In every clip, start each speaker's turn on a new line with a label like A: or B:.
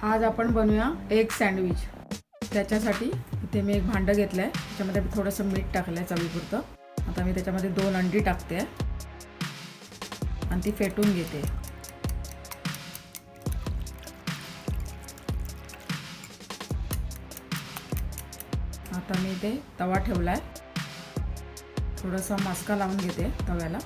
A: आज आपण बनवूया एग सँडविच. त्याच्यासाठी इथे मी एक भांडं घेतलं आहे, त्याच्यामध्ये थोडंसं मीठ टाकलं आहे चवीपुरतं. आता मी त्याच्यामध्ये 2 अंडी टाकते आणि ती फेटून घेते. आता मी इथे तवा ठेवला आहे, थोडासा मस्का लावून घेते तव्याला.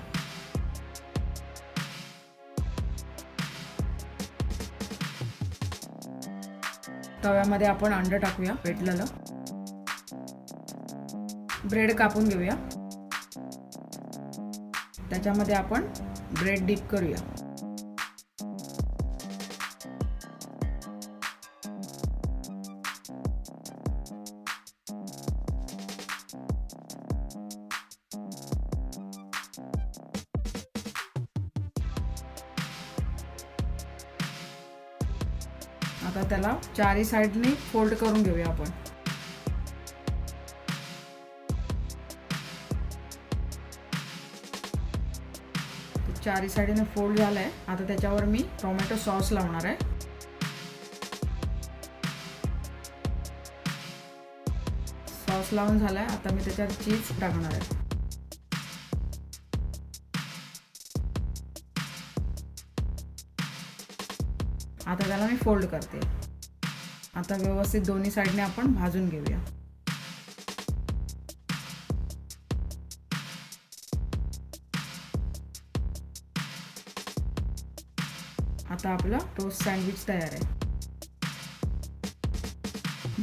A: तव्यामध्ये आपण अंड टाकूया फेटलेलं. ब्रेड कापून घेऊया, त्याच्यामध्ये आपण ब्रेड डिप करूया. आता त्याला चारी साईडने फोल्ड करून घेऊया आपण. चारी साईडने फोल्ड झालाय. आता त्याच्यावर मी टोमॅटो सॉस लावणार आहे. सॉस लावून झालाय. आता मी त्याच्यावर चीज टाकणार आहे. आता त्याला मी फोल्ड करते. आता व्यवस्थित दोन्ही साईडने आपण भाजून घेऊया. आता आपला टोस्ट सँडविच तयार आहे.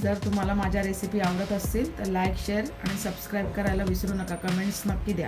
A: जर तुम्हाला माझ्या रेसिपी आवडत असतील तर लाईक, शेअर आणि सबस्क्राईब करायला विसरू नका. कमेंट्स नक्की द्या.